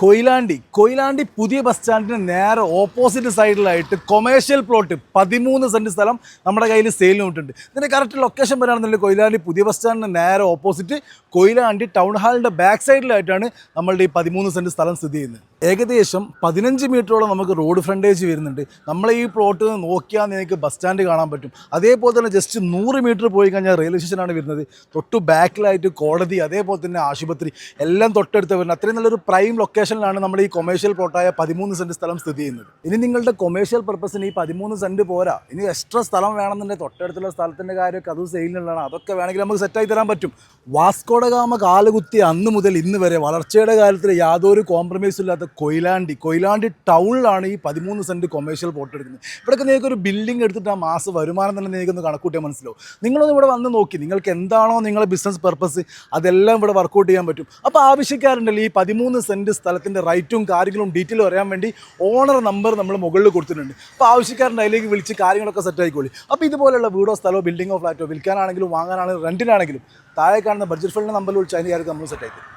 കൊയിലാണ്ടി പുതിയ ബസ് സ്റ്റാൻഡിന് നേരെ ഓപ്പോസിറ്റ് സൈഡിലായിട്ട് കൊമേഴ്ഷ്യൽ പ്ലോട്ട് 13 സെൻറ്റ് സ്ഥലം നമ്മുടെ കയ്യിൽ സെയിലിന് വിട്ടിട്ടുണ്ട്. ഇതിൻ്റെ കറക്റ്റ് ലൊക്കേഷൻ പറയുകയാണെന്നുണ്ടെങ്കിൽ കൊയിലാണ്ടി പുതിയ ബസ് സ്റ്റാൻഡിന് നേരെ ഓപ്പോസിറ്റ് കൊയിലാണ്ടി ടൗൺ ഹാളിൻ്റെ ബാക്ക് സൈഡിലായിട്ടാണ് നമ്മളുടെ ഈ 13 സെൻറ്റ് സ്ഥലം സ്ഥിതി ചെയ്യുന്നത്. ഏകദേശം 15 മീറ്ററോളം നമുക്ക് റോഡ് ഫ്രണ്ടേജ് വരുന്നുണ്ട്. നമ്മൾ ഈ പ്ലോട്ട് നോക്കിയാൽ നിങ്ങൾക്ക് ബസ് സ്റ്റാൻഡ് കാണാൻ പറ്റും. അതേപോലെ തന്നെ ജസ്റ്റ് 100 മീറ്റർ പോയി കഴിഞ്ഞാൽ റെയിൽവേ സ്റ്റേഷനാണ് വരുന്നത്. തൊട്ടു ബാക്കിലായിട്ട് കോടതി, അതേപോലെ തന്നെ ആശുപത്രി എല്ലാം തൊട്ടടുത്ത് വരുന്നത്. അത്രയും നല്ലൊരു പ്രൈം ലൊക്കേഷനിലാണ് നമ്മൾ ഈ കൊമേഴ്ഷ്യൽ പ്ലോട്ടായ 13 സെൻറ്റ് സ്ഥലം സ്ഥിതി ചെയ്യുന്നത്. ഇനി നിങ്ങളുടെ കൊമേഴ്ഷ്യൽ പർപ്പസിന് ഈ 13 സെൻറ്റ് പോരാ, ഇനി എക്സ്ട്രാ സ്ഥലം വേണമെന്നുണ്ടെങ്കിൽ തൊട്ടടുത്തുള്ള സ്ഥലത്തിൻ്റെ കാര്യമൊക്കെ അത് സെയിലിനുള്ളതാണ്. അതൊക്കെ വേണമെങ്കിൽ നമുക്ക് സെറ്റായി തരാൻ പറ്റും. വാസ്കോഡ ഗാമ കാലുകുത്തി അന്ന് മുതൽ ഇന്ന് വരെ വളർച്ചയുടെ കാര്യത്തിൽ യാതൊരു കോംപ്രമൈസും ഇല്ലാത്ത കൊയിലാണ്ടി ടൗണിലാണ് ഈ 13 സെൻറ്റ് കൊമേഴ്ഷ്യൽ പ്ലോട്ട് എടുക്കുന്നത്. ഇവിടെയൊക്കെ നിങ്ങൾക്ക് ഒരു ബിൽഡിംഗ് എടുത്തിട്ട് ആ മാസം വരുമാനം തന്നെ നിങ്ങൾക്കൊന്ന് കണക്കൂട്ടിയാൽ മനസ്സിലാവും. നിങ്ങളൊന്ന് ഇവിടെ വന്ന് നോക്കി, നിങ്ങൾക്ക് എന്താണോ നിങ്ങളുടെ ബിസിനസ് പർപ്പസ് അതെല്ലാം ഇവിടെ വർക്കൗട്ട് ചെയ്യാൻ പറ്റും. അപ്പോൾ ആവശ്യക്കാരുണ്ടല്ലോ ഈ 13 സെൻറ്റ് സ്ഥലത്തിൻ്റെ റൈറ്റും കാര്യങ്ങളും ഡീറ്റെയിലും അറിയാൻ വേണ്ടി ഓണർ നമ്പർ നമ്മൾ മുകളിൽ കൊടുത്തിട്ടുണ്ട്. അപ്പോൾ ആവശ്യക്കാരൻ്റെ അതിലേക്ക് വിളിച്ച് കാര്യങ്ങളൊക്കെ സെറ്റ് ആയിക്കോളി. അപ്പോൾ ഇതുപോലെയുള്ള വീടോ സ്ഥലമോ ബിൽഡിങ്ങോ ഫ്ലാറ്റോ വിൽക്കാനാണെങ്കിലും വാങ്ങാനാണെങ്കിലും റെൻറ്റിനാണെങ്കിലും താഴെ കാണുന്ന ബഡ്ജറ്റ് ഫണ്ടിൻ്റെ നമ്പറിൽ വിളിച്ച് അതിൻ്റെ കാര്യത്തിൽ നമ്മൾ സെറ്റ് ആയിക്കോളും.